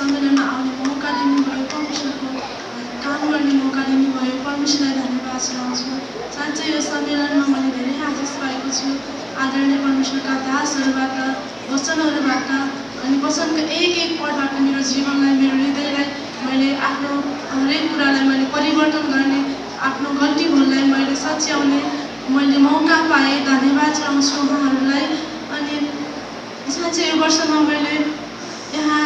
सम्मेलनमा आउने मौका दिनुभयो, परमेश्वरको काम गर्ने मौका दिनुभयो। परमेश्वरलाई धन्यवाद चढाउँछु। साँच्चै यो सम्मेलनमा मैले धेरै आशिष पाएको छु आदरणीय परमेश्वरका दासहरूबाट, वचनहरूबाट अनि वचनका एक पदबाट मेरो जीवनलाई, मेरो हृदयलाई मैले आफ्नो हरेक कुरालाई मैले परिवर्तन गर्ने, आफ्नो गल्ती भुललाई मैले सच्याउने मैले मौका पाएँ। धन्यवाद चढाउँछु उहाँहरूलाई। अनि साँच्चै यो वर्षमा मैले यहाँ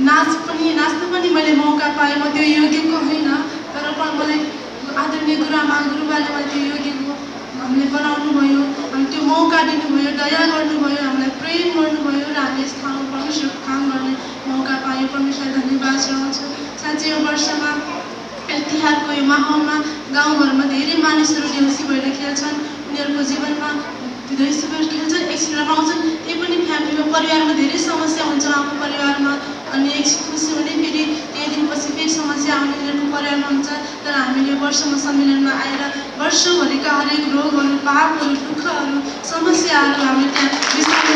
नाच्न पनि मैले मौका पाएँ। म त्यो योग्यको होइन, तर पनि मलाई आदरणीय गुरुआमा गुरुबाले मलाई त्यो योग्यको हामीले बनाउनु भयो, अनि त्यो मौका दिनुभयो, दया गर्नुभयो, हामीलाई प्रेम गर्नुभयो र हामीले यस ठाउँमा परमेश्वरको काम गर्ने मौका पायौँ। परमेश्वरलाई धन्यवाद चढाउँछु। साँच्चै यो वर्षमा तिहारको यो माहौलमा गाउँघरमा धेरै मानिसहरू देउसी भएर खेल्छन्। उनीहरूको जीवनमा देउसी भएर खेल्छन्, एकछिन रमाउँछन्। त्यही पनि फ्यामिलीमा, परिवारमा धेरै समस्या हुन्छ आफ्नो परिवारमा, अनि एकछिन खुसी हुने, फेरि केही दिनपछि फेरि समस्या आउने उनीहरूको परिवारमा हुन्छ। तर हामीले वर्षमा सम्मेलनमा आएर वर्षभरिका हरेक रोगहरू, पापहरू, दुःखहरू, समस्याहरू हामीले त्यहाँ बिस्तारै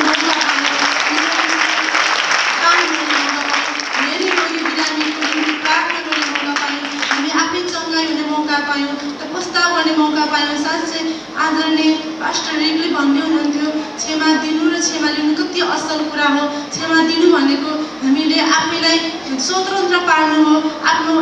धेरै रोगी बिरामीको निम्ति प्रार्थना गर्ने मौका पायौँ। हामी आफै चङ्गाइ हुने मौका पायौँ, प्रस्ताव गर्ने मौका पायौँ। साँच्चै आदरणीय पास्टर रिगले भन्दै हुनुहुन्थ्यो, क्षमा दिनु र क्षमा लिनु कति असल कुरा हो। क्षमा दिनु भनेको हामीले आफैलाई स्वतन्त्र पार्नु हो, आफ्नो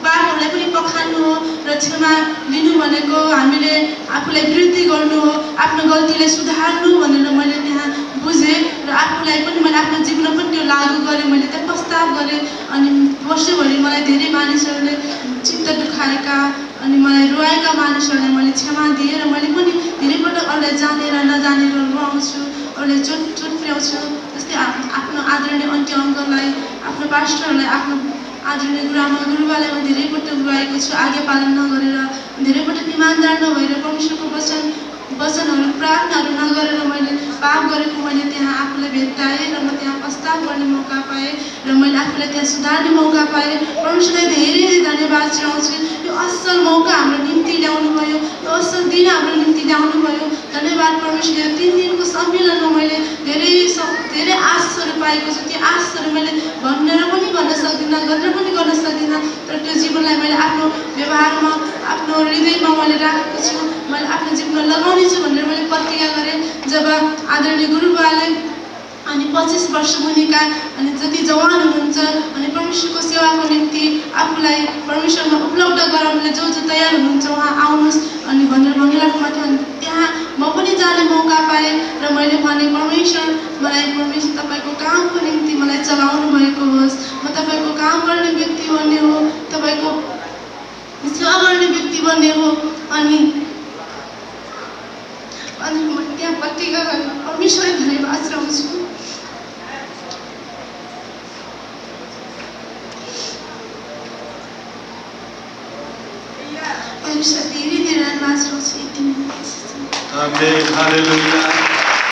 पापहरूलाई पनि पखाल्नु हो, र क्षमा लिनु भनेको हामीले आफूलाई वृद्धि गर्नु हो, आफ्नो गल्तीलाई सुधार्नु भनेर मैले त्यहाँ बुझेँ। र आफूलाई पनि मैले आफ्नो जीवनमा पनि त्यो लागू गरेँ, मैले त्यहाँ प्रस्ताव गरेँ। अनि वर्षभरि मलाई धेरै मानिसहरूले चित्त दुखाएका अनि मलाई रुवाएका मानिसहरूलाई मैले क्षमा दिएँ। र मैले पनि धेरैपटक अरूलाई जानेर नजानेर रुवाउँछु, अरूलाई चोट पुर्याउँछु। जस्तै आफ्नो आदरणीय अन्टी अङ्कललाई, आफ्नो पास्टरहरूलाई, आफ्नो आदरणीय गुरुआमा गुरुबालाई म धेरैपटक रुवाएको छु आज्ञा पालन नगरेर, धेरैपटक इमान्दार नभएर परमेश्वरको वचनहरू प्रार्थनाहरू नगरेर मैले पाप गरेको मैले त्यहाँ आफूलाई भेट्टाएँ र म त्यहाँ प्रस्ताव गर्ने मौका पाएँ र मैले आफूलाई त्यहाँ सुधार्ने मौका पाएँ। परमेश्वरलाई धेरै धेरै धन्यवाद चढाउँछु। यो असल मौका हाम्रो निम्ति ल्याउनु भयो, यो असल दिन हाम्रो निम्ति ल्याउनु भयो। धन्यवाद परमेश्वर। 3 दिनको सम्मेलनमा मैले धेरै आशहरू पाएको छु। त्यो आशहरू मैले भनेर पनि भन्न सक्दिनँ, गरेर पनि गर्न सक्दिनँ, तर त्यो जीवनलाई मैले आफ्नो व्यवहारमा, आफ्नो हृदयमा मैले राखेको छु। मैले आफ्नो जीवनमा लगाउने छु भनेर मैले प्रतिज्ञा गरेँ। जब आदरणीय गुरुबाले अनि 25 वर्ष मुनिका अनि जति जवान हुनुहुन्छ अनि परमेश्वरको सेवाको निम्ति आफूलाई परमेश्वरमा उपलब्ध गराउनलाई जो तयार हुनुहुन्छ उहाँ आउनुहोस् अनि भनेर भन्नुभएको थियो। अनि त्यहाँ म पनि जाने मौका पाएँ र मैले भने परमेश्वर तपाईँको कामको निम्ति मलाई चलाउनु भएको होस्। म तपाईँको काम गर्ने व्यक्ति बन्ने हो, तपाईँको सेवा गर्ने व्यक्ति बन्ने हो। अनि म त्यहाँ प्रतिज्ञा गरेर परमेश्वरलाई धन्यवाद चढाउँछु। धेरै धेरै धन्यवाद चढाउँछु। आमेन, हालेलुया।